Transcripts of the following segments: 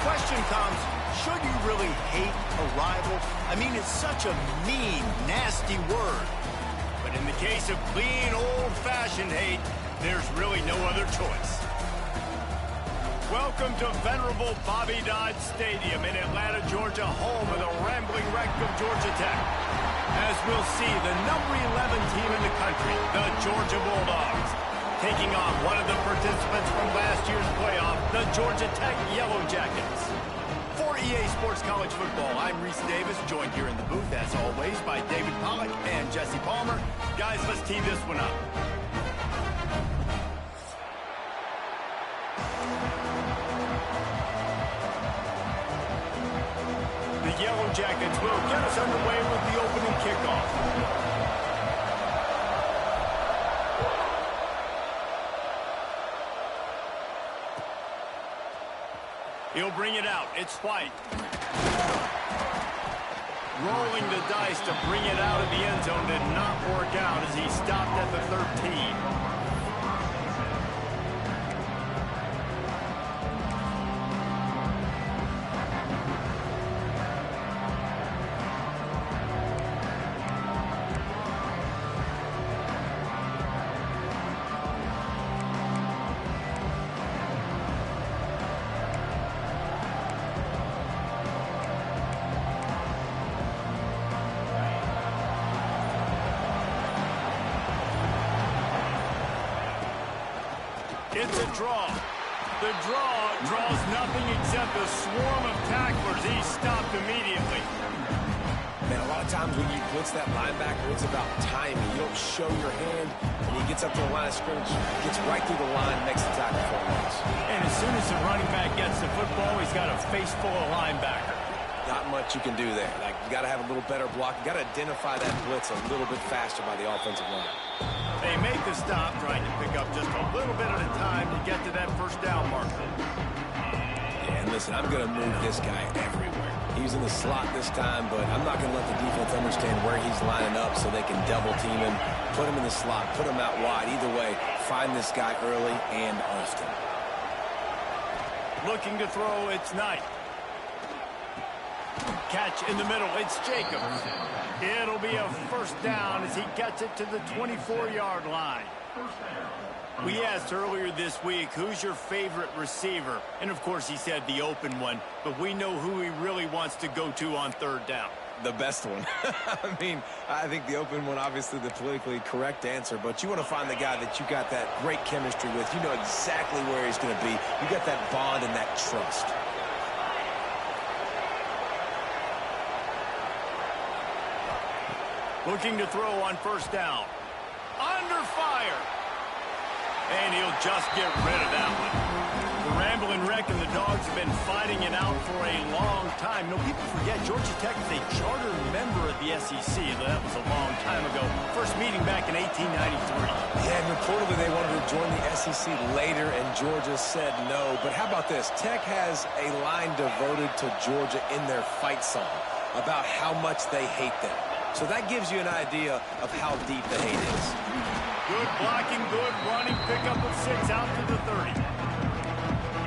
question comes, should you really hate a rival? I mean, it's such a mean, nasty word. But in the case of clean, old-fashioned hate, there's really no other choice. Welcome to venerable Bobby Dodd Stadium in Atlanta, Georgia, home of the rambling wreck of Georgia Tech. As we'll see, the number 11 team in the country, the Georgia Bulldogs, taking on one of the participants from last year's playoff, the Georgia Tech Yellow Jackets. For EA Sports College Football, I'm Reese Davis, joined here in the booth, as always, by David Pollack and Jesse Palmer. Guys, let's tee this one up. The Yellow Jackets will get us underway with the opening kickoff. He'll bring it out. It's White. Rolling the dice to bring it out of the end zone did not work out as he stopped at the 13. It's a draw. The draw draws nothing except a swarm of tacklers. He's stopped immediately. Man, a lot of times when you blitz that linebacker, it's about timing. You don't show your hand, and he gets up to the line of scrimmage, gets right through the line, makes the tackle for a loss. And as soon as the running back gets the football, he's got a face full of linebacker. Not much you can do there. Like, you got to have a little better block. You got to identify that blitz a little bit faster by the offensive line. They make the stop, trying to pick up just a little bit at a time to get to that first down marker. Yeah, and listen, I'm going to move this guy everywhere. He's in the slot this time, but I'm not going to let the defense understand where he's lining up so they can double team him, put him in the slot, put him out wide. Either way, find this guy early and often. Looking to throw, it's Knight. Catch in the middle, it's Jacobs. It'll be a first down as he gets it to the 24-yard line. We asked earlier this week, who's your favorite receiver? And, of course, he said the open one, but we know who he really wants to go to on third down. The best one. I mean, I think the open one, obviously the politically correct answer, but you want to find the guy that you got that great chemistry with. You know exactly where he's going to be. You got that bond and that trust. Looking to throw on first down. Under fire. And he'll just get rid of that one. The Rambling Wreck and the Dogs have been fighting it out for a long time. No, people forget Georgia Tech is a charter member of the SEC. That was a long time ago. First meeting back in 1893. Yeah, and reportedly they wanted to join the SEC later, and Georgia said no. But how about this? Tech has a line devoted to Georgia in their fight song about how much they hate them. So that gives you an idea of how deep the hate is. Good blocking, good running, pick up of 6 out to the 30.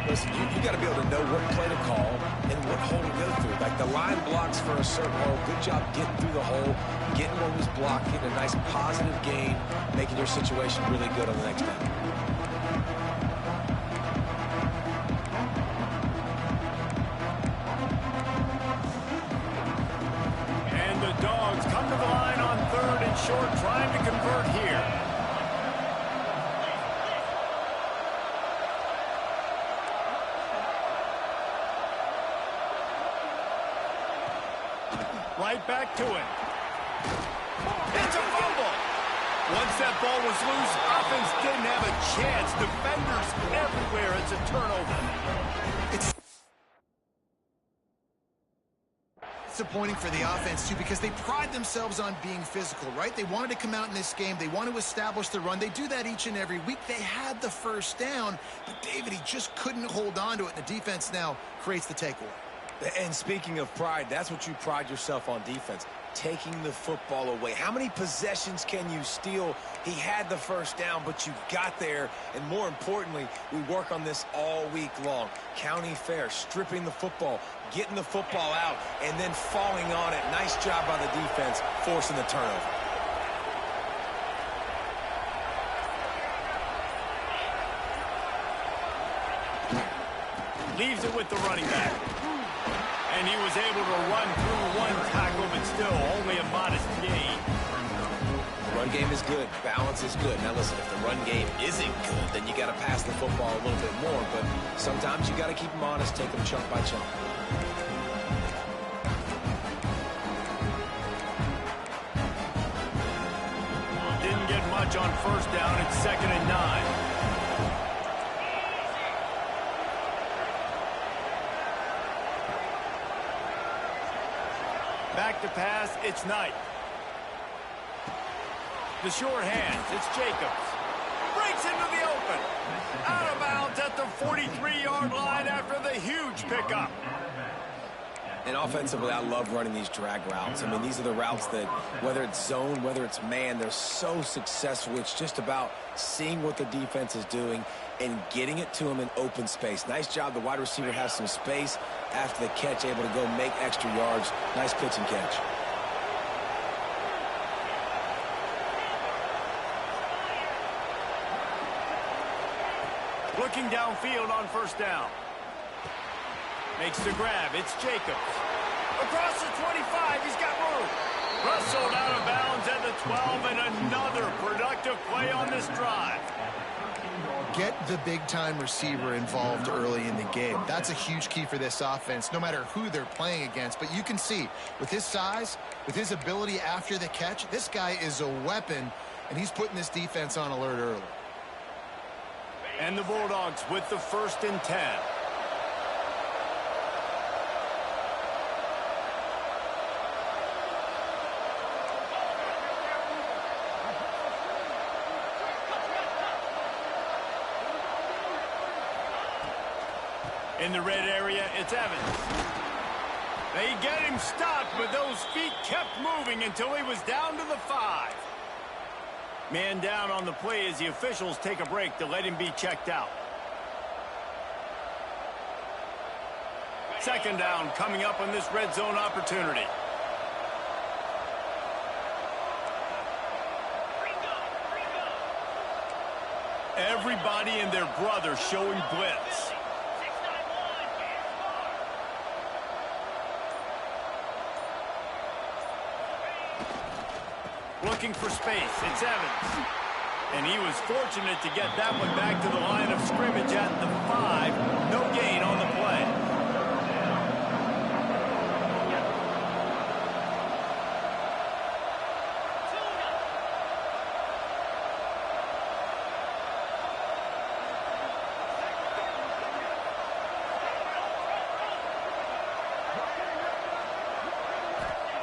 Listen, you got to be able to know what play to call and what hole to go through. Like the line blocks for a certain hole. Good job getting through the hole, getting what was blocked, getting a nice positive gain, making your situation really good on the next down. Dogs come to the line on third and short, trying to convert here. Right back to it. It's a fumble. Once that ball was loose, offense didn't have a chance. Defenders everywhere. It's a turnover. It's disappointing for the offense, too, because they pride themselves on being physical, right? They wanted to come out in this game. They want to establish the run. They do that each and every week. They had the first down, but David, he just couldn't hold on to it, and the defense now creates the takeaway. And speaking of pride, that's what you pride yourself on defense, taking the football away. How many possessions can you steal? He had the first down, but you got there. And more importantly, we work on this all week long. County fair, stripping the football, getting the football out, and then falling on it. Nice job by the defense, forcing the turnover. Leaves it with the running back. And he was able to run through one tackle, but still only a modest gain. The run game is good. Balance is good. Now listen, if the run game isn't good, then you got to pass the football a little bit more. But sometimes you got to keep them honest, take them chunk by chunk. Didn't get much on first down. It's 2nd and 9. Back to pass, it's Knight. The short hands, it's Jacobs. Breaks into the open. Out of bounds at the 43-yard line after the huge pickup. And offensively, I love running these drag routes. I mean, these are the routes that, whether it's zone, whether it's man, they're so successful. It's just about seeing what the defense is doing and getting it to them in open space. Nice job. The wide receiver has some space after the catch, able to go make extra yards. Nice pitch and catch. Looking downfield on first down. Makes the grab. It's Jacobs. Across the 25, he's got room. Rustled out of bounds at the 12, and another productive play on this drive. Get the big-time receiver involved early in the game. That's a huge key for this offense, no matter who they're playing against. But you can see, with his size, with his ability after the catch, this guy is a weapon, and he's putting this defense on alert early. And the Bulldogs with the 1st and 10. In the red area, it's Evans. They get him stopped, but those feet kept moving until he was down to the 5. Man down on the play as the officials take a break to let him be checked out. 2nd down coming up on this red zone opportunity. Everybody and their brother showing blitz. Looking for space, it's Evans. And he was fortunate to get that one back to the line of scrimmage at the 5. No gain on the play.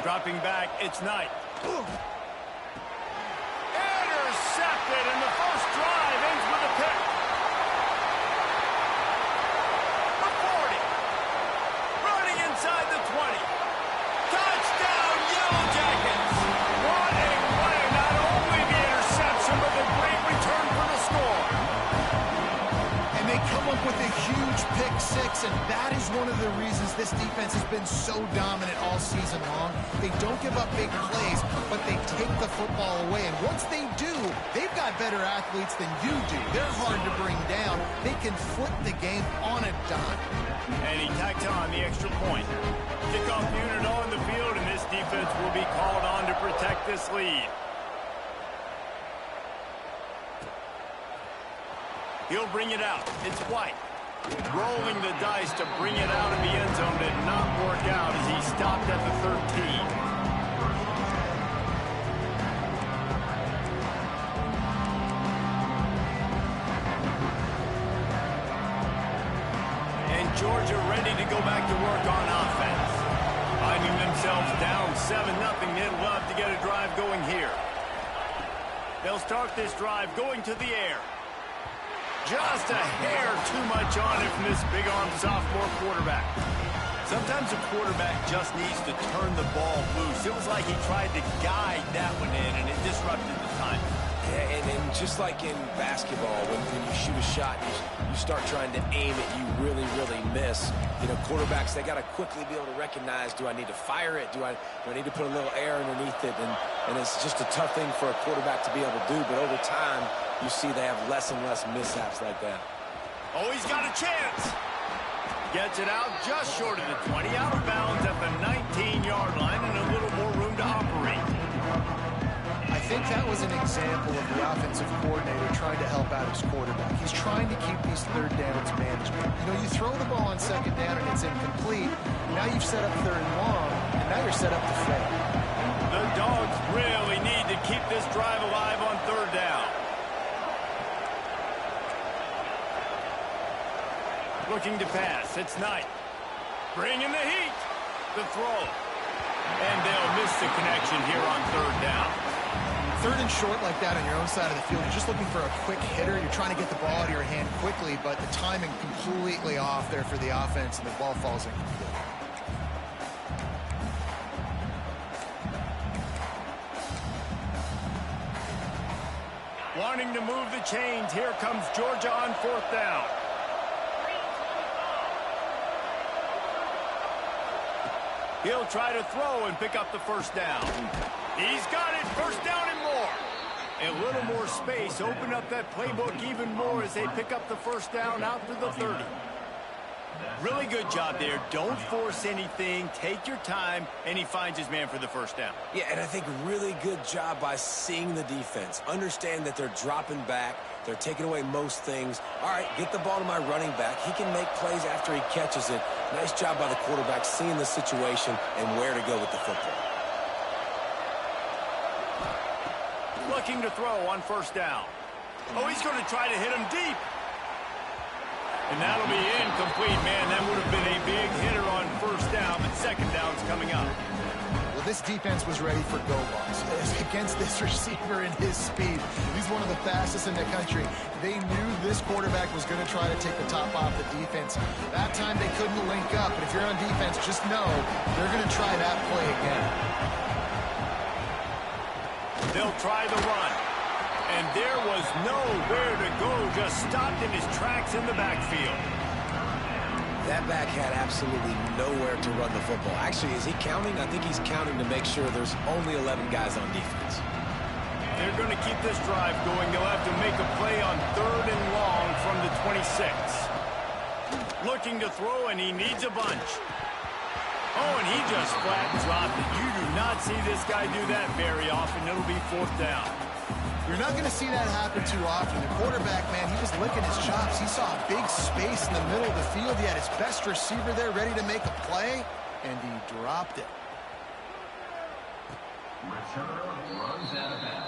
Dropping back, it's Knight. Intercepted, and the first drive ends with a pick. The 40. Running inside the 20. Touchdown, Yellow Jackets. What a play. Not only the interception, but the great return for the score. And they come up with a huge pick six, and that is one of the reasons this defense has been so dominant all season long. They don't give up big plays, but they take the football away. And once they do, they've got better athletes than you do. They're hard to bring down. They can flip the game on a dime. And he tacked on the extra point. Kickoff unit on the field, and this defense will be called on to protect this lead. He'll bring it out. It's White. Rolling the dice to bring it out of the end zone did not work out as he stopped at the 13. And Georgia ready to go back to work on offense. Finding themselves down 7-0, they'd love to get a drive going here. They'll start this drive going to the air. Just a hair too much on it from this big-arm sophomore quarterback. Sometimes a quarterback just needs to turn the ball loose. It was like he tried to guide that one in, and it disrupted the time. Yeah, and just like in basketball, when you shoot a shot, you start trying to aim it, you really, really miss. You know, quarterbacks, they got to quickly be able to recognize, do I need to fire it? Do I need to put a little air underneath it? And it's just a tough thing for a quarterback to be able to do. But over time, you see they have less and less mishaps like that. Oh, he's got a chance. Gets it out just short of the 20, out of bounds at the 19-yard line, and a little more room to operate. I think that was an example of the offensive coordinator trying to help out his quarterback. He's trying to keep these third downs manageable. You know, you throw the ball on second down and it's incomplete. Now you've set up third and long, and now you're set up to fail. The Dogs really need to keep this drive alive on third down. Looking to pass. It's Knight. Bringing the heat. The throw. And they'll miss the connection here on third down. Third and short like that on your own side of the field, you're just looking for a quick hitter. You're trying to get the ball out of your hand quickly, but the timing completely off there for the offense, and the ball falls incomplete. Wanting to move the chains. Here comes Georgia on fourth down. He'll try to throw and pick up the first down. He's got it. First down and more. A little more space. Open up that playbook even more as they pick up the first down out to the 30. Really good job there. Don't force anything. Take your time, and he finds his man for the first down. Yeah, and I think really good job by seeing the defense. Understand that they're dropping back. They're taking away most things. All right, get the ball to my running back. He can make plays after he catches it. Nice job by the quarterback seeing the situation and where to go with the football. Looking to throw on first down. Oh, he's going to try to hit him deep. And that'll be incomplete, man. That would have been a big hitter on first down, but second down's coming up. Well, this defense was ready for go balls. Against this receiver and his speed, he's one of the fastest in the country. They knew this quarterback was going to try to take the top off the defense. That time they couldn't link up, but if you're on defense, just know they're going to try that play again. They'll try the run. And there was nowhere to go, just stopped in his tracks in the backfield. That back had absolutely nowhere to run the football. Actually, is he counting? I think he's counting to make sure there's only 11 guys on defense. They're going to keep this drive going. They'll have to make a play on third and long from the 26. Looking to throw, and he needs a bunch. Oh, and he just flat dropped it. You do not see this guy do that very often. It'll be fourth down. You're not going to see that happen too often. The quarterback, man, he was licking his chops. He saw a big space in the middle of the field. He had his best receiver there ready to make a play, and he dropped it. Return runs out of bounds.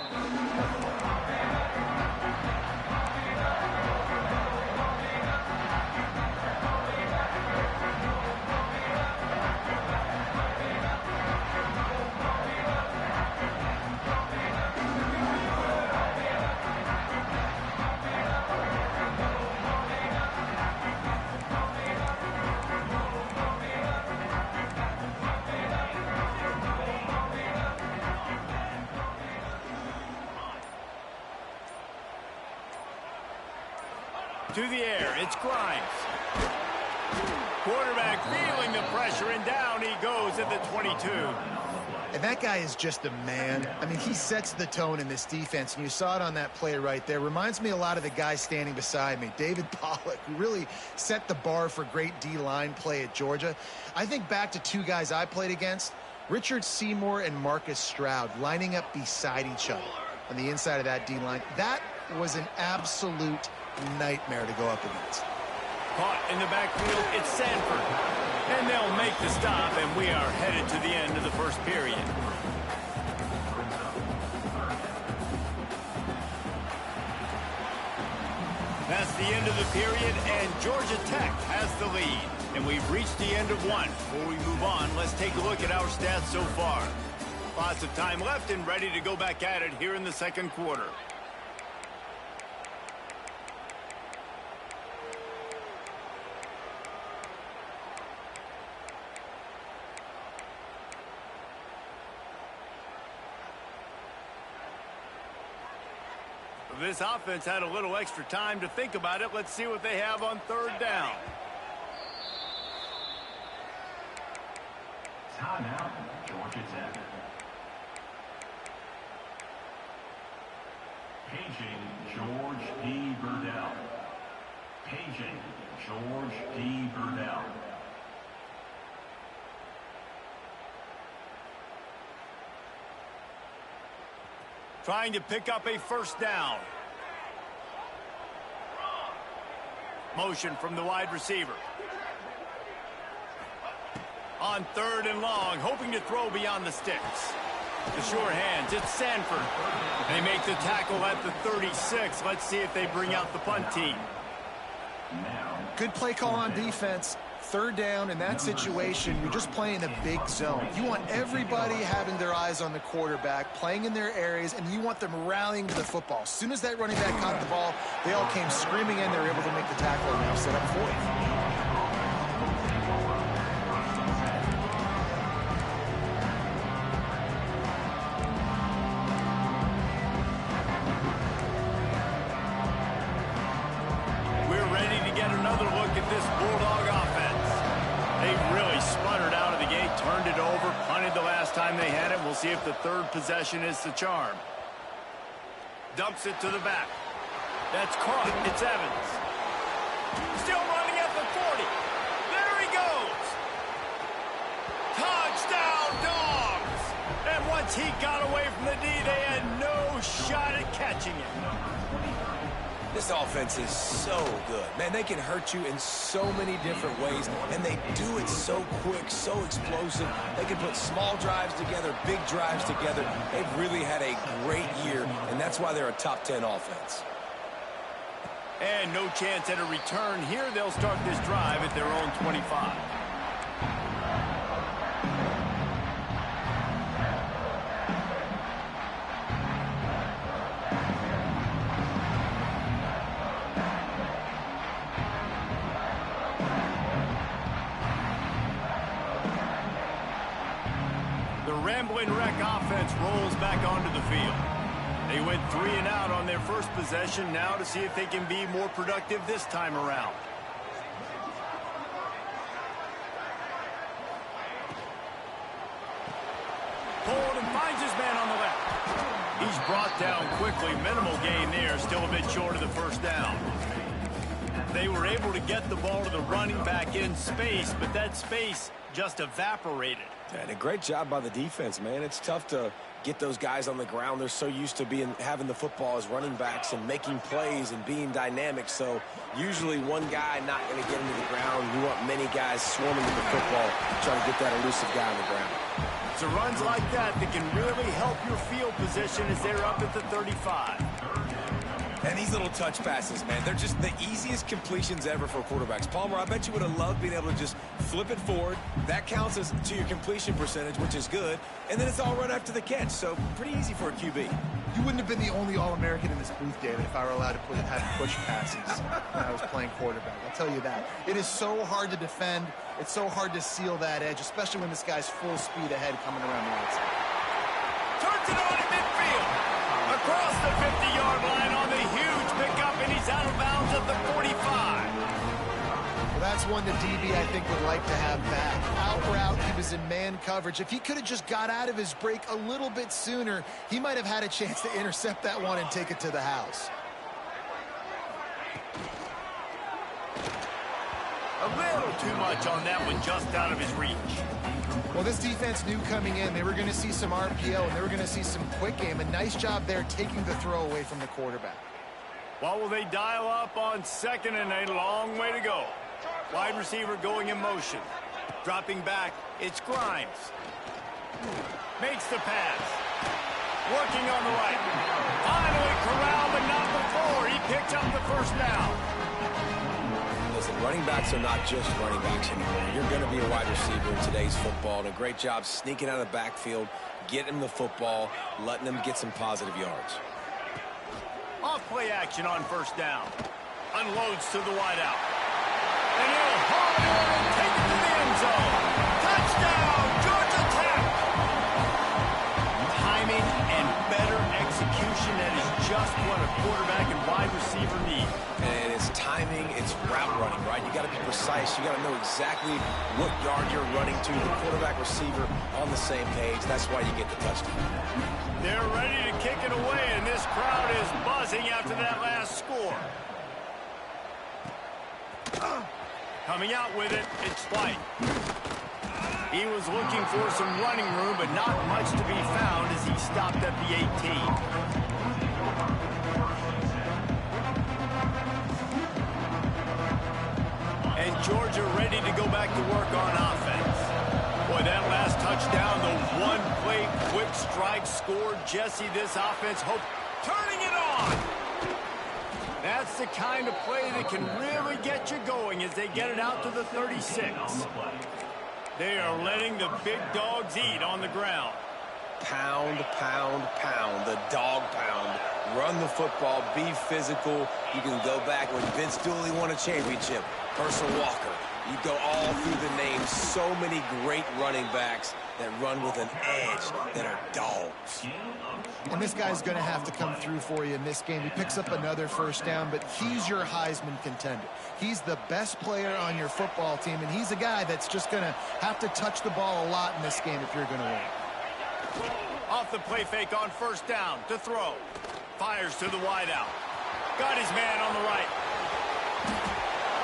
To the air, it's Grimes. Quarterback feeling the pressure, and down he goes at the 22. And that guy is just a man. I mean, he sets the tone in this defense, and you saw it on that play right there. Reminds me a lot of the guy standing beside me, David Pollock, who really set the bar for great D-line play at Georgia. I think back to two guys I played against, Richard Seymour and Marcus Stroud, lining up beside each other on the inside of that D-line. That was an absolute nightmare to go up against. Caught in the backfield, it's Sanford. And they'll make the stop, and we are headed to the end of the first period. That's the end of the period, and Georgia Tech has the lead. And we've reached the end of one. Before we move on, let's take a look at our stats so far. Lots of time left and ready to go back at it here in the second quarter. This offense had a little extra time to think about it. Let's see what they have on third down. Timeout, Georgia Tech. Paging George D. Burdell. Paging George D. Burdell. Trying to pick up a first down. Motion from the wide receiver. On third and long, hoping to throw beyond the sticks. The sure hands, it's Sanford. They make the tackle at the 36. Let's see if they bring out the punt team. Good play call on defense. Third down in that situation, you're just playing a big zone. You want everybody having their eyes on the quarterback, playing in their areas, and you want them rallying to the football. As soon as that running back caught the ball, they all came screaming in. They were able to make the tackle and now set up fourth. They had it. We'll see if the third possession is the charm. Dumps it to the back. That's caught. It's Evans. Still running at the 40. There he goes. Touchdown, Dogs. And once he got away from the D, they had no shot at catching it. This offense is so good. Man, they can hurt you in so many different ways, and they do it so quick, so explosive. They can put small drives together, big drives together. They've really had a great year, and that's why they're a top 10 offense. And no chance at a return here. They'll start this drive at their own 25. Rambling Wreck offense rolls back onto the field. They went 3 and out on their first possession, now to see if they can be more productive this time around. Pulled and finds his man on the left. He's brought down quickly. Minimal gain there, still a bit short of the first down. They were able to get the ball to the running back in space, but that space just evaporated. And a great job by the defense, man. It's tough to get those guys on the ground. They're so used to having the football as running backs and making plays and being dynamic. So usually one guy not going to get into the ground. You want many guys swarming to the football, trying to get that elusive guy on the ground. So runs like that can really help your field position as they're up at the 35. And these little touch passes, man, they're just the easiest completions ever for quarterbacks. Palmer, I bet you would have loved being able to just flip it forward. That counts as to your completion percentage, which is good. And then it's all run after the catch, so pretty easy for a QB. You wouldn't have been the only All-American in this booth, David, if I were allowed to have push passes when I was playing quarterback. I'll tell you that. It is so hard to defend. It's so hard to seal that edge, especially when this guy's full speed ahead coming around the outside. Turns it on in midfield. Across the 50-yard line on the huge pickup, and he's out of bounds at the 45. Well, that's one that DB, I think, would like to have back. Out route, he was in man coverage. If he could have just got out of his break a little bit sooner, he might have had a chance to intercept that one and take it to the house. A little too much on that one, just out of his reach. Well, this defense knew coming in they were going to see some RPO and they were going to see some quick game. A nice job there taking the throw away from the quarterback. What will they dial up on second and a long way to go? Wide receiver going in motion. Dropping back, it's Grimes. Makes the pass. Working on the right. Finally corralled, but not before. He picks up the first down. Listen, running backs are not just running backs anymore. You're going to be a wide receiver in today's football. And a great job sneaking out of the backfield, getting them the football, letting them get some positive yards. Off play action on first down. Unloads to the wideout. And he'll hold on and take it to the end zone. Touchdown, Georgia Tech! Timing and better execution, that is just what a quarterback precise. You got to know exactly what yard you're running to. The quarterback receiver on the same page. That's why you get the touchdown. They're ready to kick it away, and this crowd is buzzing after that last score. Coming out with it, it's White. He was looking for some running room, but not much to be found as he stopped at the 18. And Georgia ready to go back to work on offense. Boy, that last touchdown, the one-play quick strike scored Jesse this offense hope turning it on. That's the kind of play that can really get you going as they get it out to the 36. They are letting the big dogs eat on the ground. Pound, pound, pound, the dog pound. Run the football, be physical. You can go back when Vince Dooley won a championship. Herschel Walker. You go all through the names. So many great running backs that run with an edge, that are dogs. And this guy's going to have to come through for you in this game. He picks up another first down, but he's your Heisman contender. He's the best player on your football team, and he's a guy that's just going to have to touch the ball a lot in this game if you're going to win. Off the play fake on first down to throw. Fires to the wideout. Got his man on the right.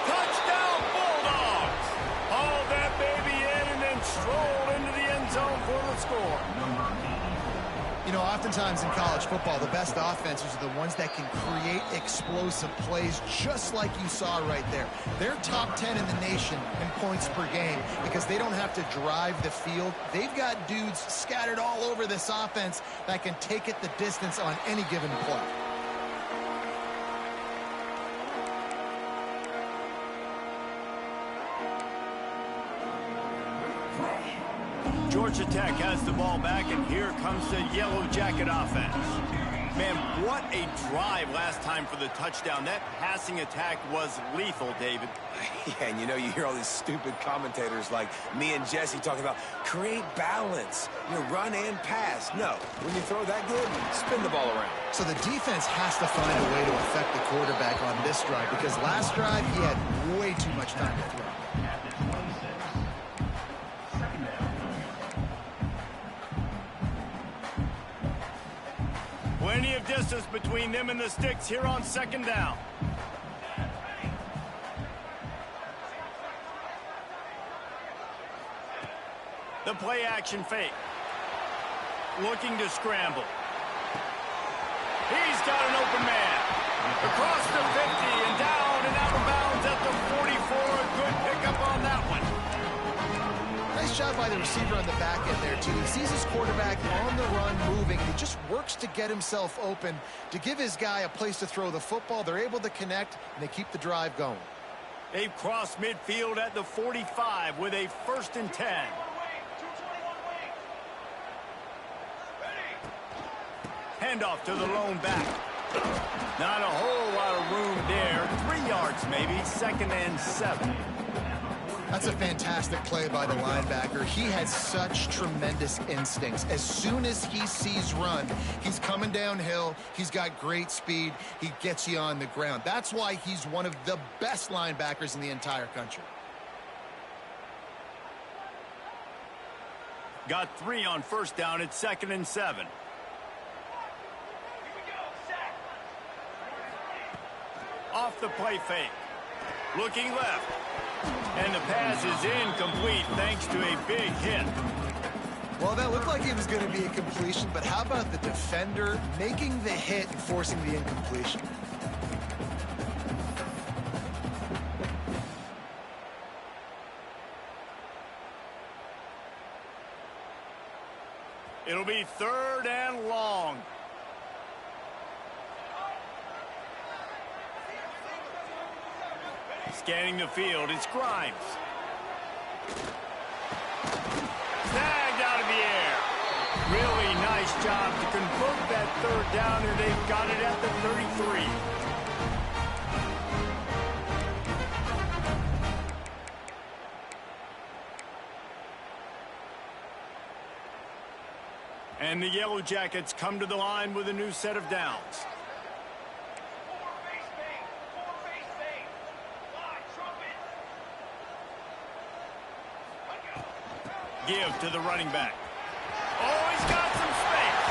Touchdown Bulldogs! Haul that baby in and then stroll into the end zone for the score. You know, oftentimes in college football, the best offenses are the ones that can create explosive plays just like you saw right there. They're top 10 in the nation in points per game because they don't have to drive the field. They've got dudes scattered all over this offense that can take it the distance on any given play. Georgia Tech has the ball back, and here comes the Yellow Jacket offense. Man, what a drive last time for the touchdown. That passing attack was lethal, David. Yeah, and you know, you hear all these stupid commentators like me and Jesse talking about create balance, you know, run and pass. No, when you throw that good, spin the ball around. So the defense has to find a way to affect the quarterback on this drive because last drive he had way too much time to throw. Plenty of distance between them and the sticks here on second down. The play action fake. Looking to scramble. He's got an open man. Across the 50 and down and out of bounds at the 44. A good pickup on that one. Nice job by the receiver on the back end there, too. He sees his quarterback on the run moving. He just works to get himself open to give his guy a place to throw the football. They're able to connect, and they keep the drive going. They've crossed midfield at the 45 with a 1st and 10. Handoff to the lone back. Not a whole lot of room there. 3 yards maybe, 2nd and 7. That's a fantastic play by the linebacker. He has such tremendous instincts. As soon as he sees run, he's coming downhill. He's got great speed. He gets you on the ground. That's why he's one of the best linebackers in the entire country. Got 3 on first down at 2nd and 7. Off the play fake. Looking left. And the pass is incomplete thanks to a big hit. Well, that looked like it was going to be a completion, but how about the defender making the hit and forcing the incompletion? It'll be 3rd and long. Scanning the field, it's Grimes. Snagged out of the air. Really nice job to convert that 3rd down, and they've got it at the 33. And the Yellow Jackets come to the line with a new set of downs. give to the running back. Oh, he's got some space.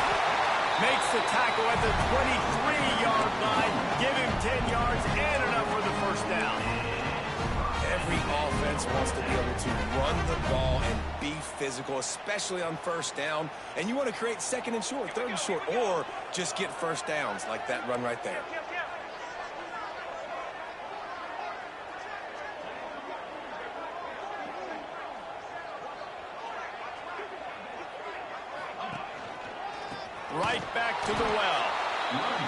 Makes the tackle at the 23-yard line. Give him 10 yards and enough for the first down. Every offense wants to be able to run the ball and be physical, especially on first down. And you want to create second and short, third and short, or just get first downs like that run right there. Right back to the well.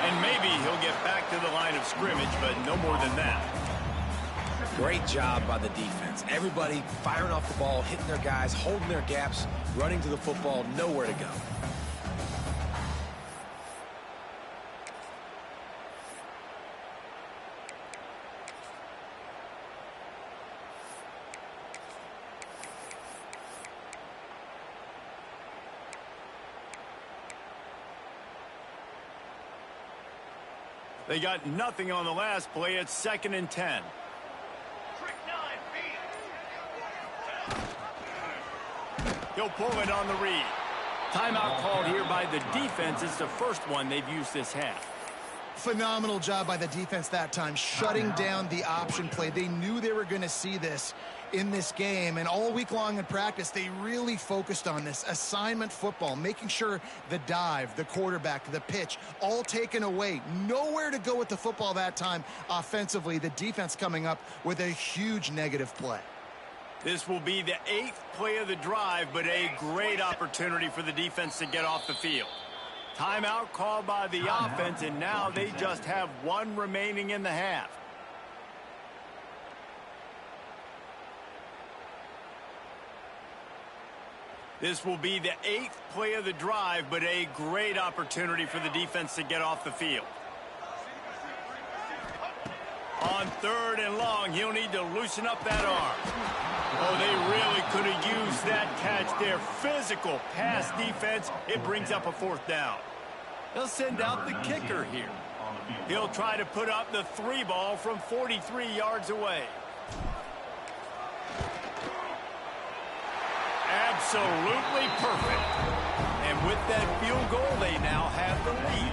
And maybe he'll get back to the line of scrimmage, but no more than that. Great job by the defense. Everybody firing off the ball, hitting their guys, holding their gaps, running to the football, nowhere to go. They got nothing on the last play. It's 2nd and 10. He'll pull it on the read. Timeout called here by the defense. It's the first one they've used this half. Phenomenal job by the defense that time, shutting down the option play. They knew they were going to see this in this game, and all week long in practice, they really focused on this assignment football, making sure the dive, the quarterback, the pitch, all taken away. Nowhere to go with the football that time offensively. The defense coming up with a huge negative play. This will be the 8th play of the drive, but a great opportunity for the defense to get off the field. Timeout called by the offense, and now they just have one remaining in the half. This will be the 8th play of the drive, but a great opportunity for the defense to get off the field. On 3rd and long, he'll need to loosen up that arm. Oh, they really could have used that catch there. Physical pass defense. It brings up a 4th down. They'll send out the kicker here. He'll try to put up the 3 ball from 43 yards away. Absolutely perfect. And with that field goal, they now have the lead.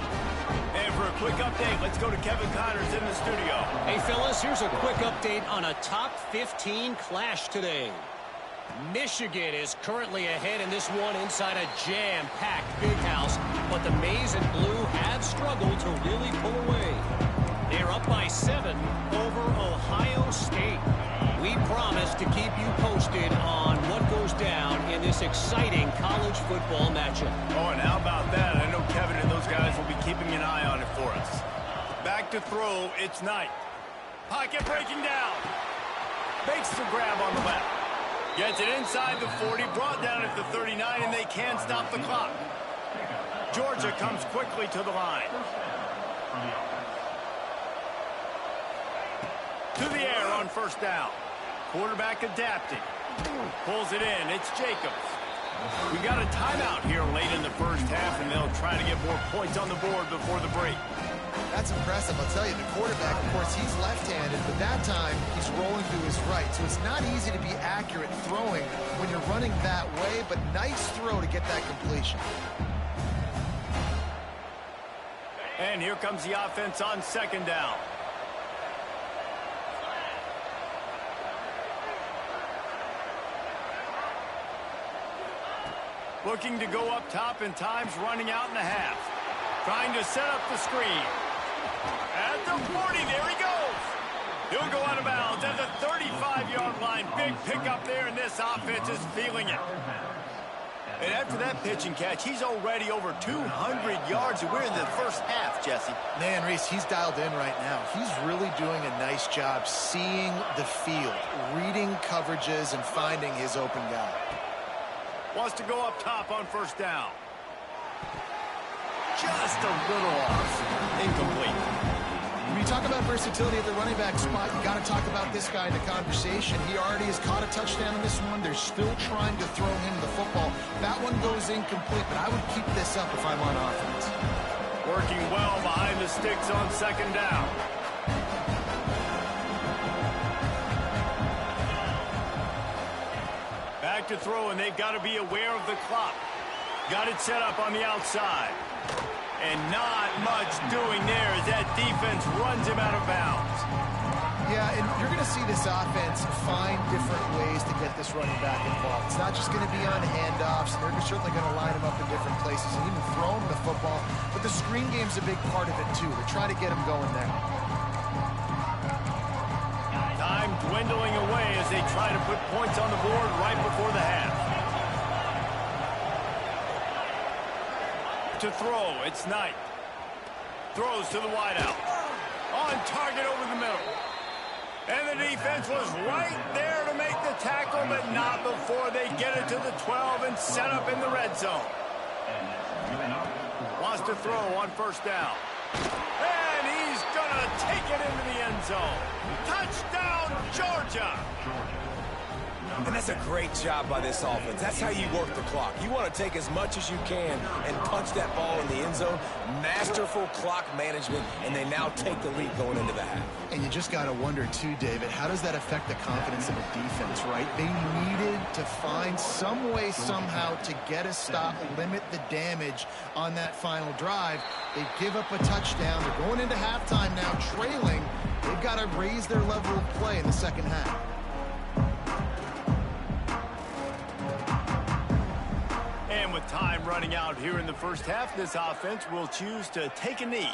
And for a quick update, let's go to Kevin Connors in the studio. Hey, fellas, here's a quick update on a top 15 clash today. Michigan is currently ahead in this one inside a jam-packed big house, but the maize and blue have struggled to really pull away. They're up by 7 over Ohio State. We promise to keep you posted on what goes down in this exciting college football matchup. Oh, and how about that? I know Kevin and those guys will be keeping an eye on it for us. Back to throw, it's Knight. Pocket breaking down. Makes the grab on the left. Gets it inside the 40, brought down at the 39, and they can't stop the clock. Georgia comes quickly to the line. To the air on 1st down. Quarterback adapting. Pulls it in. It's Jacobs. We got a timeout here late in the first half, and they'll try to get more points on the board before the break. That's impressive. I'll tell you, the quarterback, of course, he's left-handed, but that time he's rolling to his right. So it's not easy to be accurate throwing when you're running that way, but nice throw to get that completion. And here comes the offense on 2nd down. Looking to go up top, and time's running out in the half. Trying to set up the screen. At the 40, there he goes. He'll go out of bounds at the 35-yard line. Big pickup there, and this offense is feeling it. And after that pitch and catch, he's already over 200 yards, and we're in the first half, Jesse. Man, Reese, he's dialed in right now. He's really doing a nice job seeing the field, reading coverages, and finding his open guy. Wants to go up top on 1st down. Just a little off. Incomplete. When you talk about versatility at the running back spot, you got to talk about this guy in the conversation. He already has caught a touchdown in this one. They're still trying to throw him the football. That one goes incomplete, but I would keep this up if I'm on offense. Working well behind the sticks on 2nd down. Back to throw, and they've got to be aware of the clock. Got it set up on the outside. And not much doing there as that defense runs him out of bounds. Yeah, and you're going to see this offense find different ways to get this running back involved. It's not just going to be on handoffs. They're certainly going to line him up in different places and even throw him the football. But the screen game's a big part of it, too. They're trying to get him going there. Time dwindling away as they try to put points on the board right before the half. To throw, it's Knight. Throws to the wideout. On target over the middle. And the defense was right there to make the tackle, but not before they get it to the 12 and set up in the red zone. Wants to throw on first down. And he's going to take it into the end zone. Touchdown, Georgia! And that's a great job by this offense. That's how you work the clock. You want to take as much as you can and punch that ball in the end zone. Masterful clock management, and they now take the lead going into the half. And you just got to wonder, too, David, how does that affect the confidence of the defense, right? They needed to find some way, somehow, to get a stop, limit the damage on that final drive. They give up a touchdown. They're going into halftime now, trailing. They've got to raise their level of play in the second half. And with time running out here in the first half, this offense will choose to take a knee.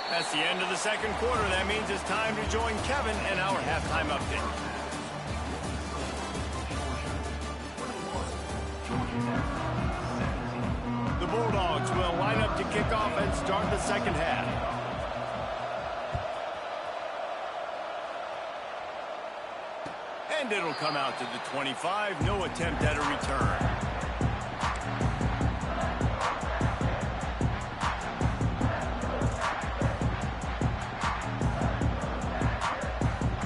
That's the end of the second quarter. That means it's time to join Kevin and our halftime update. The Bulldogs will line up to kick off and start the second half. And it'll come out to the 25. No attempt at a return.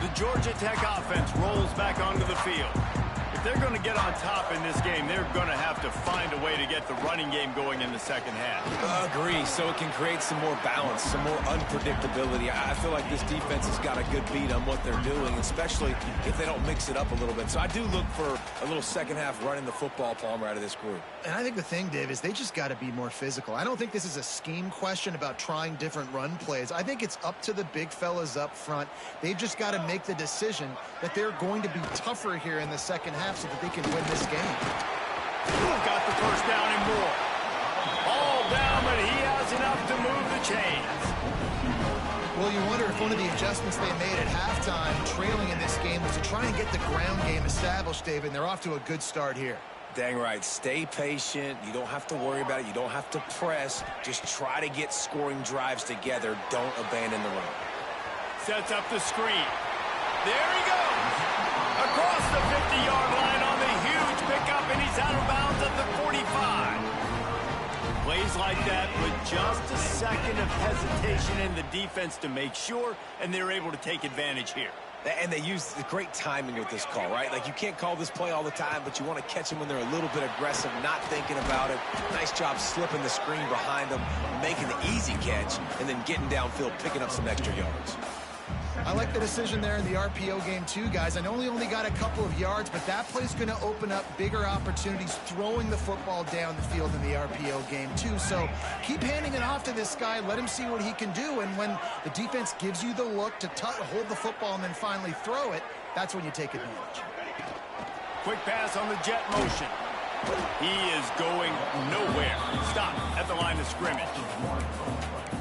The Georgia Tech offense rolls back onto the field. If they're going to get on top in this game, they're going to have to find a way to get the running game going in the second half. Agree, so it can create some more balance, some more unpredictability. I feel like this defense has got a good beat on what they're doing, especially if they don't mix it up a little bit. So I do look for a little second half running the football Palmer out of this group. And I think the thing, Dave, is they just got to be more physical. I don't think this is a scheme question about trying different run plays. I think it's up to the big fellas up front. They've just got to make the decision that they're going to be tougher here in the second half so that they can win this game. Got the first down and more. All down, but he has enough to move the chains. Well, you wonder if one of the adjustments they made at halftime, trailing in this game, was to try and get the ground game established, David, and they're off to a good start here. Dang right. Stay patient. You don't have to worry about it. You don't have to press. Just try to get scoring drives together. Don't abandon the run. Sets up the screen. There he goes. Across the 50-yard line on the huge pickup, and he's out of bounds at the 45. Plays like that with just a second of hesitation in the defense to make sure, and they're able to take advantage here. And they use the great timing with this call, right? Like, you can't call this play all the time, but you want to catch them when they're a little bit aggressive, not thinking about it. Nice job slipping the screen behind them, making the easy catch, and then getting downfield, picking up some extra yards. I like the decision there in the RPO game too, guys. I know he only got a couple of yards, but that play's going to open up bigger opportunities throwing the football down the field in the RPO game too. So keep handing it off to this guy. Let him see what he can do. And when the defense gives you the look to hold the football and then finally throw it, that's when you take advantage. Quick pass on the jet motion. He is going nowhere. Stop at the line of scrimmage.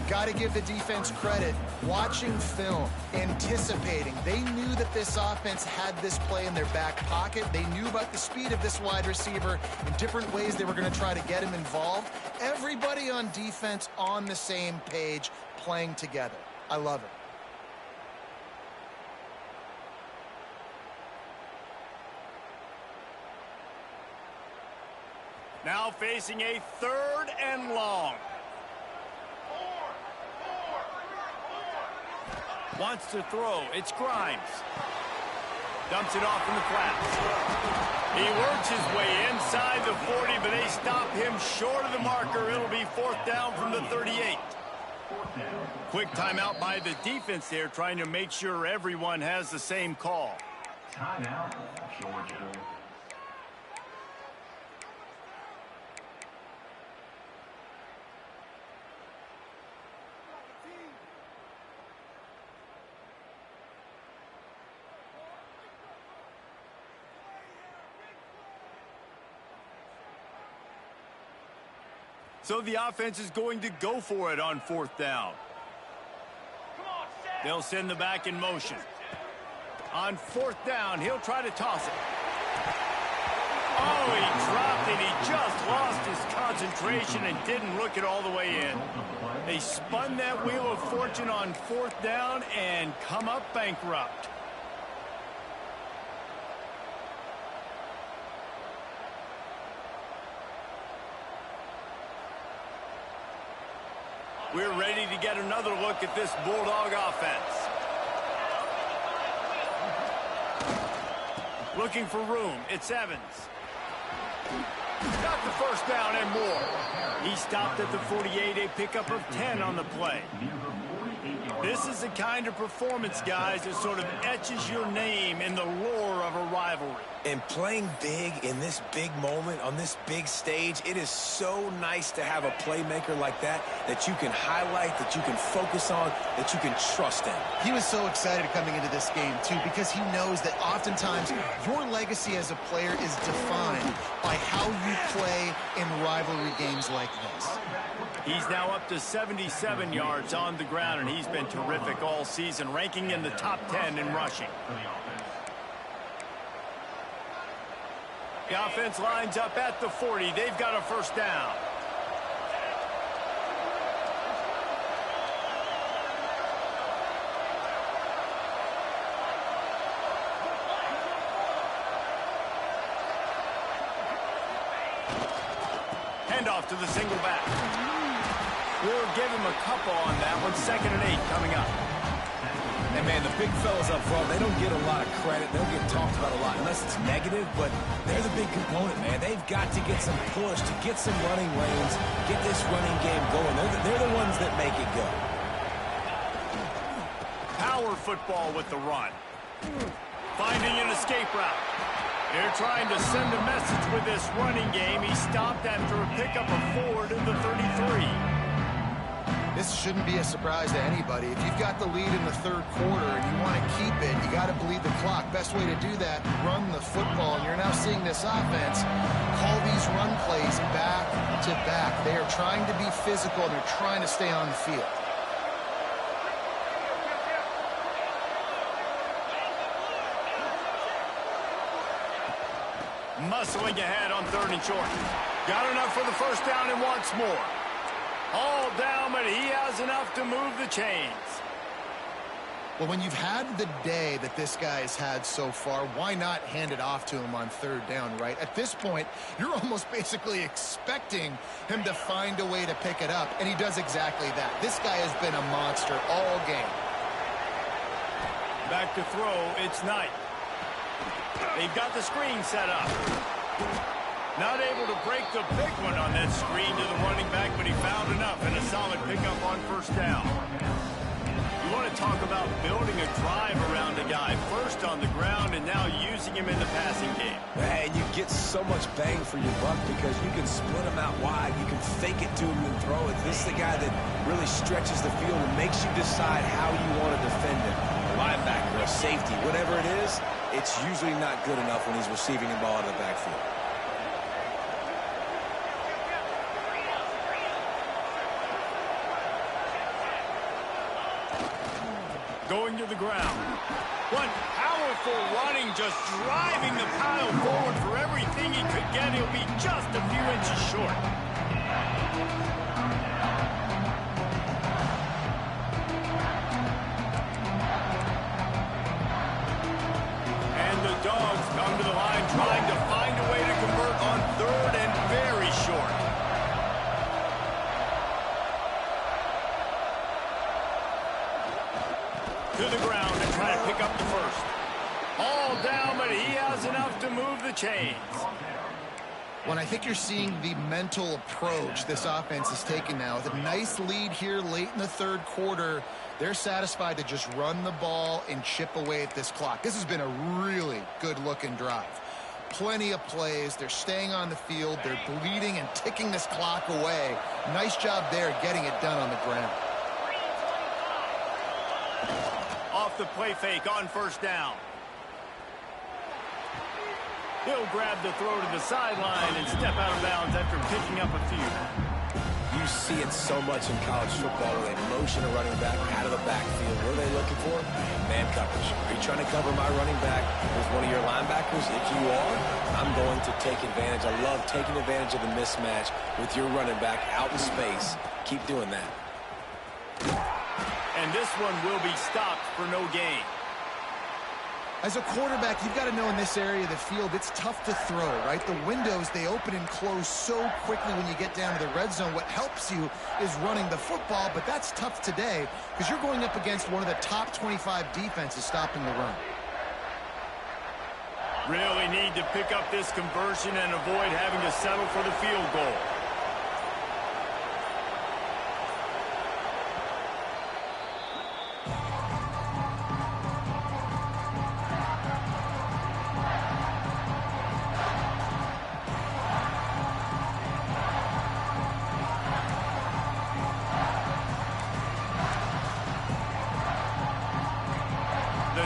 Got to give the defense credit. Watching film, anticipating. They knew that this offense had this play in their back pocket. They knew about the speed of this wide receiver in different ways they were going to try to get him involved. Everybody on defense on the same page, playing together. I love it. Now facing a 3rd and long. Wants to throw. It's Grimes. Dumps it off in the flats. He works his way inside the 40, but they stop him short of the marker. It'll be 4th down from the 38. Quick timeout by the defense there, trying to make sure everyone has the same call. Timeout, Georgia. So the offense is going to go for it on 4th down. They'll send the back in motion. On 4th down, he'll try to toss it. Oh, he dropped it. He just lost his concentration and didn't look it all the way in. They spun that wheel of fortune on 4th down and come up bankrupt. We're ready to get another look at this Bulldog offense. Looking for room. It's Evans. Got the first down and more. He stopped at the 48, a pickup of 10 on the play. This is the kind of performance, guys, that sort of etches your name in the lore of a rivalry. And playing big in this big moment, on this big stage, it is so nice to have a playmaker like that you can highlight, that you can focus on, that you can trust in. He was so excited coming into this game, too, because he knows that oftentimes your legacy as a player is defined by how you play in rivalry games like this. He's now up to 77 yards on the ground, and he's been terrific all season, ranking in the top 10 in rushing. The offense lines up at the 40. They've got a first down. Handoff to the single back. We'll give him a couple on that one. 2nd and 8 coming up. And, man, the big fellas up front, they don't get a lot of credit. They don't get talked about a lot unless it's negative, but they're the big component, man. They've got to get some push, to get some running lanes, get this running game going. They're the ones that make it go. Power football with the run. Finding an escape route. They're trying to send a message with this running game. He stopped after a pickup of 4 to the 33. This shouldn't be a surprise to anybody. If you've got the lead in the 3rd quarter and you want to keep it, you got to bleed the clock. Best way to do that, run the football. And you're now seeing this offense call these run plays back to back. They are trying to be physical, and they're trying to stay on the field. Muscling ahead on 3rd and short. Got enough for the first down and wants more. All down, but he has enough to move the chains. Well, when you've had the day that this guy has had so far, why not hand it off to him on 3rd down, right? At this point, you're almost basically expecting him to find a way to pick it up, and he does exactly that. This guy has been a monster all game. Back to throw, it's Knight. They've got the screen set up. Not able to break the big one on that screen to the running back, but he found enough and a solid pickup on 1st down. You want to talk about building a drive around a guy, first on the ground and now using him in the passing game. And you get so much bang for your buck because you can split him out wide. You can fake it to him and throw it. This is the guy that really stretches the field and makes you decide how you want to defend him. A linebacker, a safety, whatever it is, it's usually not good enough when he's receiving the ball out of the backfield. Going to the ground. One powerful running, just driving the pile forward for everything he could get. He'll be just a few inches short. And the Dogs come to the line trying to find a way to convert on 3rd and very short. To the ground and try to pick up the first. All down, but he has enough to move the chains. When I think you're seeing the mental approach this offense is taking now. With a nice lead here late in the third quarter, they're satisfied to just run the ball and chip away at this clock. This has been a really good-looking drive. Plenty of plays. They're staying on the field. They're bleeding and ticking this clock away. Nice job there getting it done on the ground. Off the play fake on first down. He'll grab the throw to the sideline and step out of bounds after picking up a few. You see it so much in college football where they motion a running back out of the backfield. What are they looking for? Man coverage. Are you trying to cover my running back with one of your linebackers? If you are, I'm going to take advantage. I love taking advantage of the mismatch with your running back out in space. Keep doing that. And this one will be stopped for no gain. As a quarterback, you've got to know in this area of the field, it's tough to throw, right? The windows, they open and close so quickly when you get down to the red zone. What helps you is running the football, but that's tough today because you're going up against one of the top 25 defenses stopping the run. Really need to pick up this conversion and avoid having to settle for the field goal.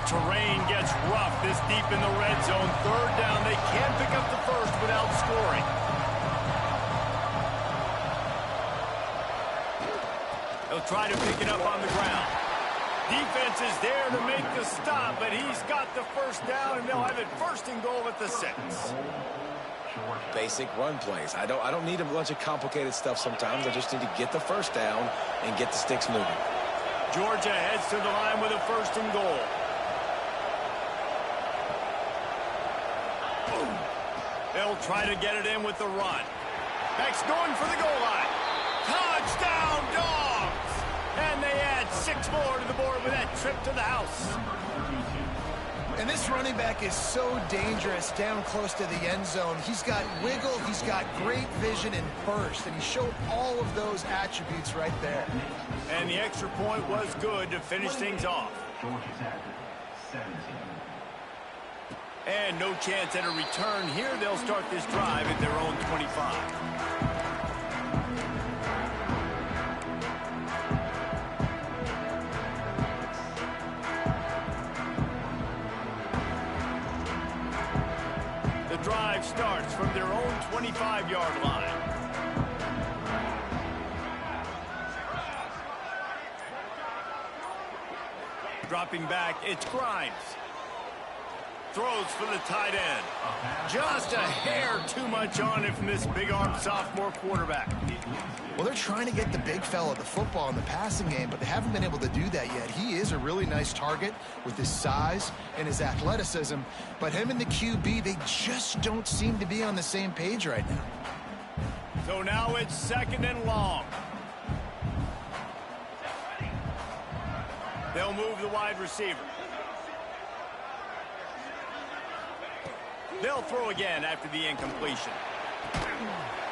Terrain gets rough this deep in the red zone. Third down. They can't pick up the first without scoring. They'll try to pick it up on the ground. Defense is there to make the stop, but he's got the first down, and they'll have it first and goal at the 6. Basic run plays. I don't need a bunch of complicated stuff sometimes. I just need to get the first down and get the sticks moving. Georgia heads to the line with a first and goal. They'll try to get it in with the run. Beck's going for the goal line. Touchdown, Dogs! And they add 6 more to the board with that trip to the house. And this running back is so dangerous down close to the end zone. He's got wiggle, he's got great vision and burst, and he showed all of those attributes right there. And the extra point was good to finish things off. And no chance at a return here. They'll start this drive at their own 25. The drive starts from their own 25-yard line. Dropping back, it's Grimes. Throws for the tight end. Just a hair too much on it from this big-armed sophomore quarterback. Well, they're trying to get the big fella the football in the passing game, but they haven't been able to do that yet. He is a really nice target with his size and his athleticism, but him and the QB, they just don't seem to be on the same page right now. So now it's second and long. They'll move the wide receiver. They'll throw again after the incompletion.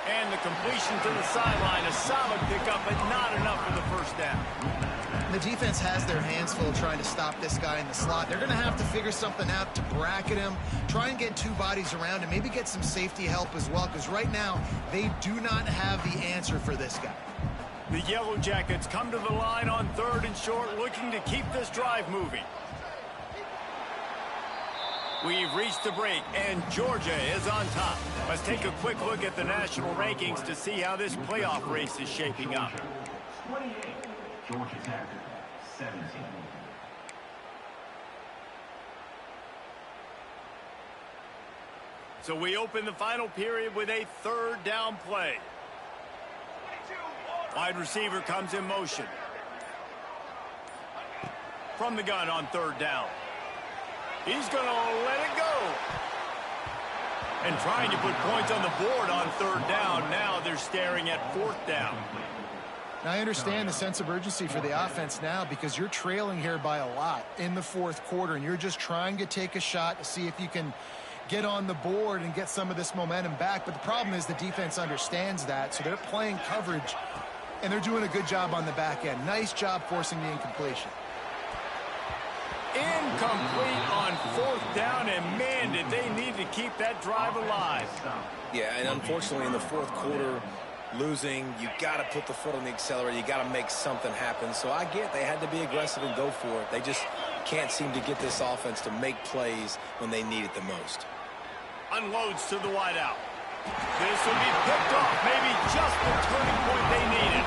And the completion to the sideline, a solid pickup, but not enough for the first down. The defense has their hands full trying to stop this guy in the slot. They're going to have to figure something out to bracket him, try and get 2 bodies around, and maybe get some safety help as well, because right now they do not have the answer for this guy. The Yellow Jackets come to the line on 3rd and short, looking to keep this drive moving. We've reached the break, and Georgia is on top. Let's take a quick look at the national rankings to see how this playoff race is shaping up. 28, Georgia Tech, 17. So we open the final period with a 3rd down play. Wide receiver comes in motion. From the gun on 3rd down. He's going to let it go. And trying to put points on the board on 3rd down. Now they're staring at 4th down. Now, I understand the sense of urgency for the offense now because you're trailing here by a lot in the 4th quarter, and you're just trying to take a shot to see if you can get on the board and get some of this momentum back. But the problem is the defense understands that, so they're playing coverage, and they're doing a good job on the back end. Nice job forcing the incompletion. Incomplete on 4th down, and man, did they need to keep that drive alive. Yeah, and unfortunately in the 4th quarter, losing, you got to put the foot on the accelerator. You got to make something happen. So I get they had to be aggressive and go for it. They just can't seem to get this offense to make plays when they need it the most. Unloads to the wideout. This will be picked off. Maybe just the turning point they needed.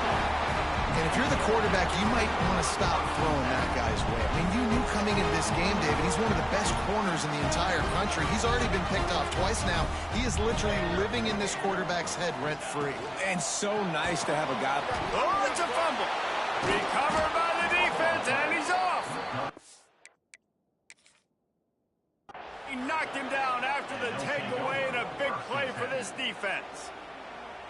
And if you're the quarterback, you might want to stop throwing that guy's way. I mean, you knew coming into this game, David, he's one of the best corners in the entire country. He's already been picked off twice now. He is literally living in this quarterback's head rent-free. And so nice to have a guy. Oh, it's a fumble. Recovered by the defense, and he's off. He knocked him down after the takeaway, and a big play for this defense.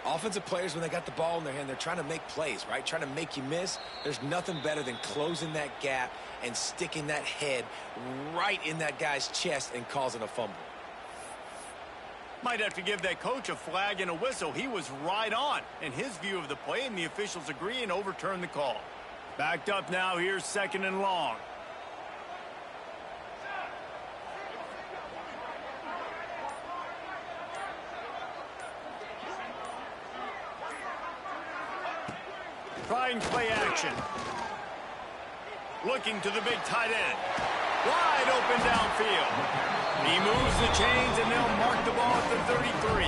Offensive players, when they got the ball in their hand, they're trying to make plays, right? Trying to make you miss. There's nothing better than closing that gap and sticking that head right in that guy's chest and causing a fumble. Might have to give that coach a flag and a whistle. He was right on in his view of the play, and the officials agree and overturn the call. Backed up now. Here's 2nd and long. Trying play action. Looking to the big tight end. Wide open downfield. He moves the chains, and they'll mark the ball at the 33.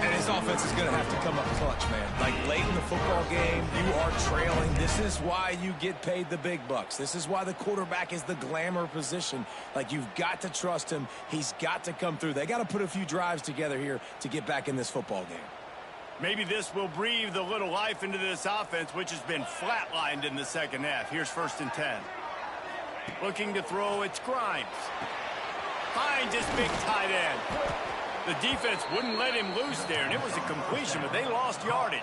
And his offense is going to have to come up clutch, man. Like late in the football game, you are trailing. This is why you get paid the big bucks. This is why the quarterback is the glamour position. Like, you've got to trust him. He's got to come through. They got to put a few drives together here to get back in this football game. Maybe this will breathe a little life into this offense, which has been flatlined in the 2nd half. Here's 1st and 10. Looking to throw, it's Grimes. Finds his big tight end. The defense wouldn't let him loose there, and it was a completion, but they lost yardage.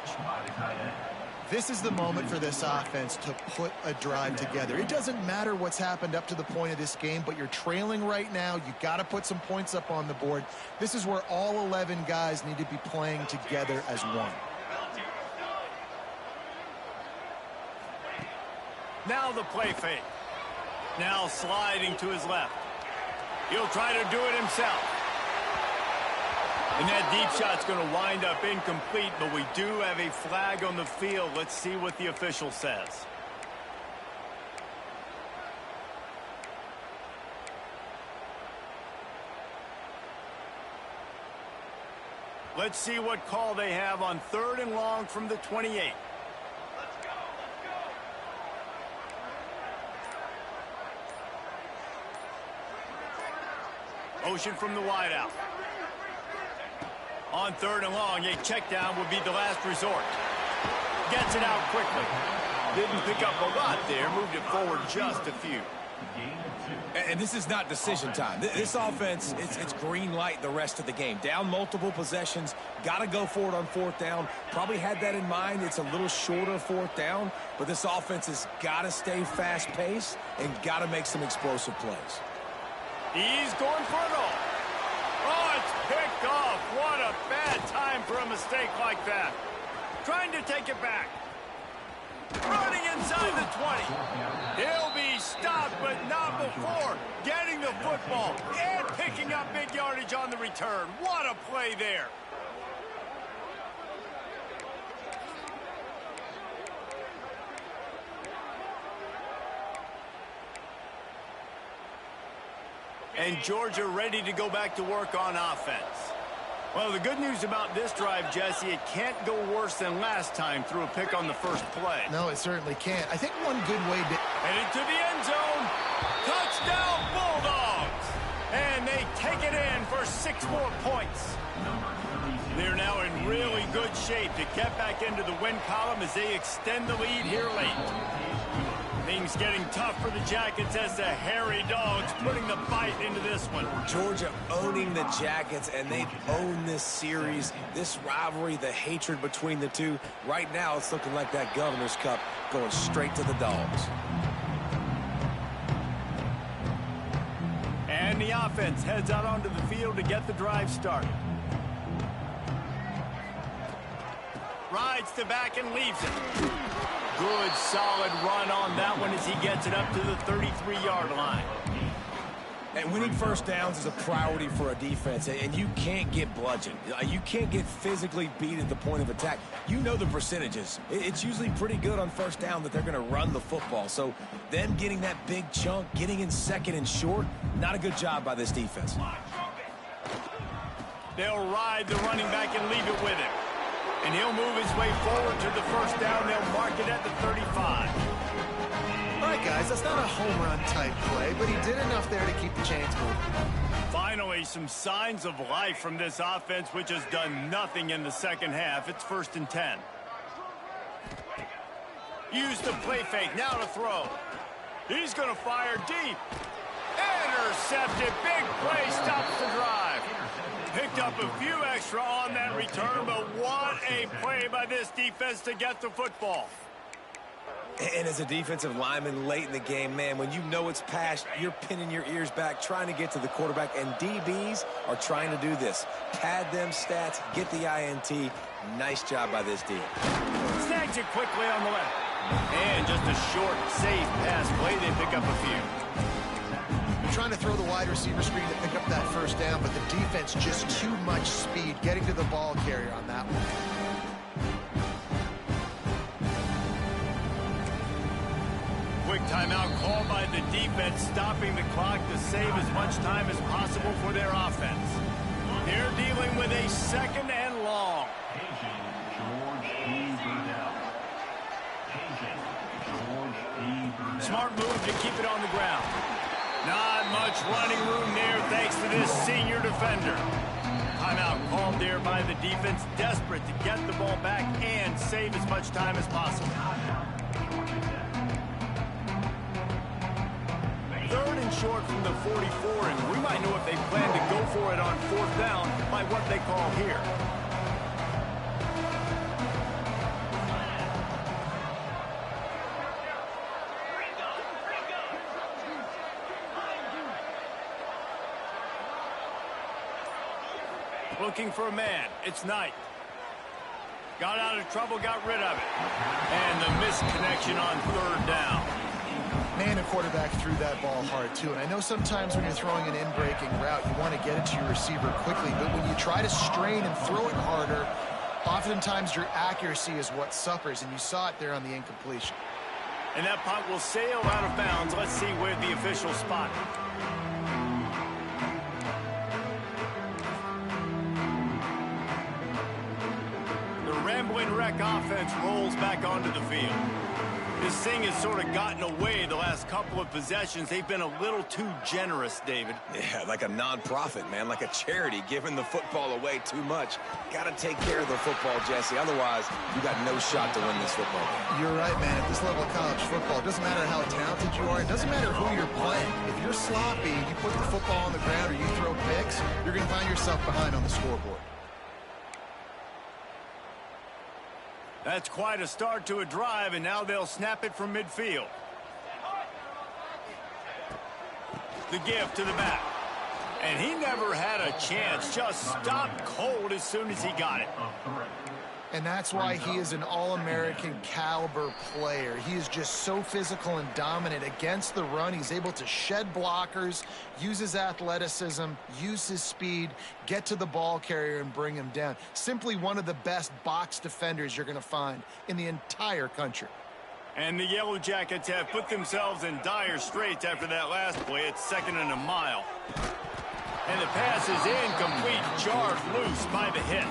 This is the moment for this offense to put a drive together. It doesn't matter what's happened up to the point of this game, but you're trailing right now. You've got to put some points up on the board. This is where all 11 guys need to be playing together as one. Now the play fake. Now sliding to his left. He'll try to do it himself. And that deep shot's going to wind up incomplete, but we do have a flag on the field. Let's see what the official says. Let's see what call they have on 3rd and long from the 28. Motion from the wideout. On 3rd and long, a check down would be the last resort. Gets it out quickly. Didn't pick up a lot there. Moved it forward just a few. And this is not decision time. This offense, it's green light the rest of the game. Down multiple possessions. Got to go for it on 4th down. Probably had that in mind. It's a little shorter 4th down. But this offense has got to stay fast-paced and got to make some explosive plays. He's going for it all. Oh, it's picked off. What a bad time for a mistake like that. Trying to take it back. Running inside the 20. He'll be stopped, but not before getting the football and picking up big yardage on the return. What a play there. And Georgia ready to go back to work on offense. Well, the good news about this drive, Jesse, it can't go worse than last time through a pick on the first play. No, it certainly can't. I think one good way to... Headed to the end zone. Touchdown, Bulldogs. And they take it in for 6 more points. They're now in really good shape to get back into the win column as they extend the lead here late. Things getting tough for the Jackets as the hairy dogs putting the bite into this one. Georgia owning the Jackets, and they've owned this series, this rivalry, the hatred between the two. Right now, it's looking like that Governor's Cup going straight to the Dogs. And And the offense heads out onto the field to get the drive started. Rides to back and leaves it. Good, solid run on that one as he gets it up to the 33-yard line. And winning first downs is a priority for a defense, and you can't get bludgeoned. You can't get physically beat at the point of attack. You know the percentages. It's usually pretty good on first down that they're going to run the football. So them getting that big chunk, getting in second and short, not a good job by this defense. They'll ride the running back and leave it with him. And he'll move his way forward to the first down. They'll mark it at the 35. All right, guys, that's not a home run type play, but he did enough there to keep the chains moving. Finally, some signs of life from this offense, which has done nothing in the second half. It's 1st and 10. Use the play fake, now to throw. He's going to fire deep. Intercepted, big play, stops the drive. Picked up a few extra on that return, but what a play by this defense to get the football. And as a defensive lineman late in the game, man, when you know it's passed, you're pinning your ears back, trying to get to the quarterback, and DBs are trying to do this. Pad them stats, get the INT. Nice job by this D. Snags it quickly on the left. And just a short, safe pass play. They pick up a few. You're trying to throw the wide receiver screen to pick up that first down, but the defense just too much speed getting to the ball carrier on that one. Quick timeout called by the defense, stopping the clock to save as much time as possible for their offense. They're dealing with a 2nd and long. Smart move to keep it on the ground. Not much running room there thanks to this senior defender. Timeout called there by the defense, desperate to get the ball back and save as much time as possible. 3rd and short from the 44, and we might know if they plan to go for it on 4th down by what they call here. Looking for a man. It's Knight. Got out of trouble, got rid of it. And the misconnection on 3rd down. Man, a quarterback threw that ball hard, too. And I know sometimes when you're throwing an in-breaking route, you want to get it to your receiver quickly. But when you try to strain and throw it harder, oftentimes your accuracy is what suffers. And you saw it there on the incompletion. And that punt will sail out of bounds. Let's see where the official spot. The Rambling Wreck offense rolls back onto the field. This thing has sort of gotten away the last couple of possessions. They've been a little too generous, David. Yeah, like a non-profit, man, like a charity, giving the football away too much. Got to take care of the football, Jesse. Otherwise, you got no shot to win this football game. You're right, man. At this level of college football, it doesn't matter how talented you are. It doesn't matter who you're playing. If you're sloppy, you put the football on the ground or you throw picks, you're going to find yourself behind on the scoreboard. That's quite a start to a drive, and now they'll snap it from midfield. The give to the back. And he never had a chance. Just stopped cold as soon as he got it. And that's why he is an All-American caliber player. He is just so physical and dominant against the run. He's able to shed blockers, use his athleticism, use his speed, get to the ball carrier and bring him down. Simply one of the best box defenders you're going to find in the entire country. And the Yellow Jackets have put themselves in dire straits after that last play. It's 2nd and a mile. And the pass is incomplete, jarred loose by the hit.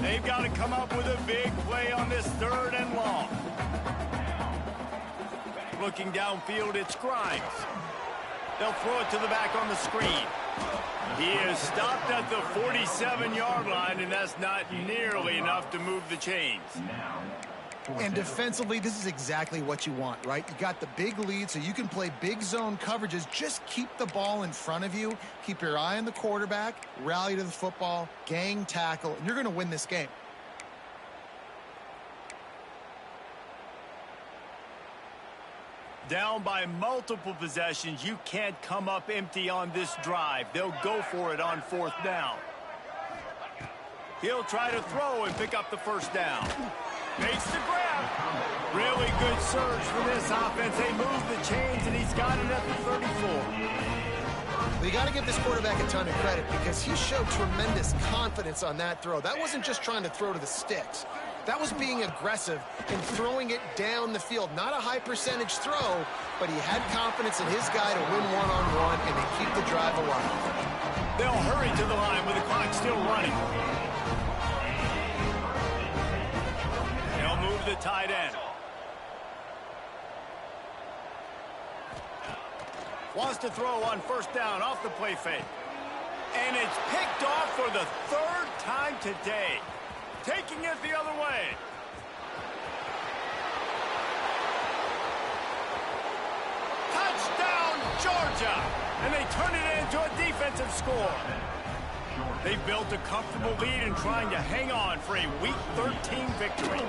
They've got to come up with a big play on this 3rd and long. Looking downfield, it's Grimes. They'll throw it to the back on the screen. He is stopped at the 47-yard line, and that's not nearly enough to move the chains. And defensively, this is exactly what you want, right? You got the big lead, so you can play big zone coverages. Just keep the ball in front of you. Keep your eye on the quarterback. Rally to the football. Gang tackle. And you're going to win this game. Down by multiple possessions, you can't come up empty on this drive. They'll go for it on 4th down. He'll try to throw and pick up the first down. Makes the grab. Really good surge for this offense. They move the chains, and he's got it at the 34. Well, you got to give this quarterback a ton of credit because he showed tremendous confidence on that throw. That wasn't just trying to throw to the sticks. That was being aggressive and throwing it down the field. Not a high percentage throw, but he had confidence in his guy to win one-on-one and to keep the drive alive. They'll hurry to the line with the clock still running. They'll move the tight end. Wants to throw on 1st down off the play fake. And it's picked off for the 3rd time today. Taking it the other way. Touchdown, Georgia! And they turn it into a defensive score. They built a comfortable lead and trying to hang on for a Week 13 victory.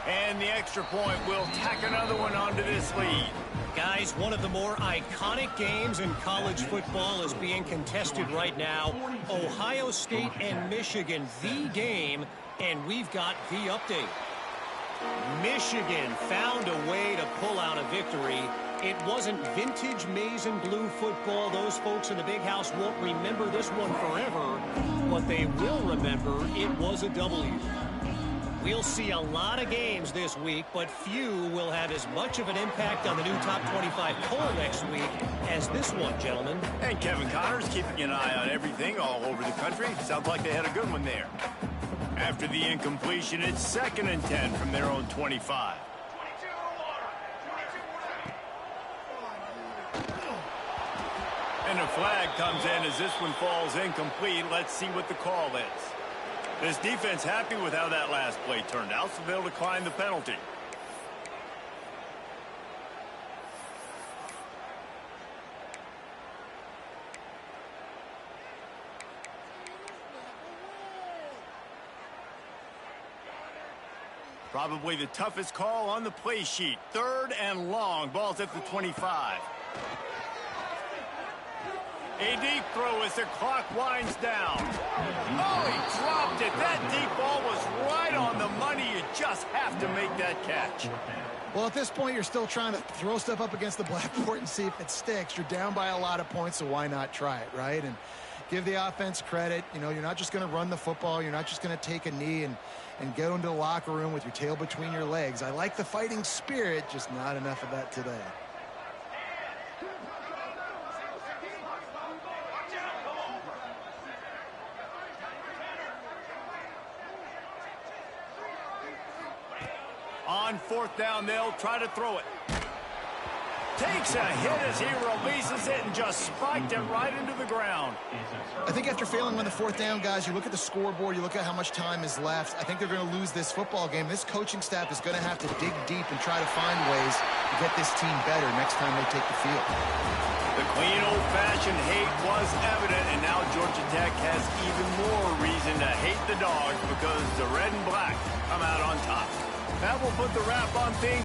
And the extra point will tack another one onto this lead. Guys, one of the more iconic games in college football is being contested right now. Ohio State and Michigan, the game, and we've got the update. Michigan found a way to pull out a victory. It wasn't vintage maize and blue football. Those folks in the big house won't remember this one forever. What they will remember, it was a W. We'll see a lot of games this week, but few will have as much of an impact on the new top 25 poll next week as this one, gentlemen. And Kevin Connors keeping an eye on everything all over the country. Sounds like they had a good one there. After the incompletion, it's 2nd and 10 from their own 25. And a flag comes in as this one falls incomplete. Let's see what the call is. This defense happy with how that last play turned out, so they'll decline the penalty. Probably the toughest call on the play sheet. 3rd and long. Ball's at the 25. A deep throw as the clock winds down. Oh, he dropped it. That deep ball was right on the money. You just have to make that catch. Well, at this point, you're still trying to throw stuff up against the blackboard and see if it sticks. You're down by a lot of points, so why not try it, right? And give the offense credit. You know, you're not just going to run the football. You're not just going to take a knee and go into the locker room with your tail between your legs. I like the fighting spirit, just not enough of that today. On 4th down, they'll try to throw it. Takes a hit as he releases it and just spiked it right into the ground. I think after failing on the 4th down, guys, you look at the scoreboard, you look at how much time is left. I think they're going to lose this football game. This coaching staff is going to have to dig deep and try to find ways to get this team better next time they take the field. The clean old-fashioned hate was evident, and now Georgia Tech has even more reason to hate the Dogs because the red and black come out on top. That will put the wrap on things.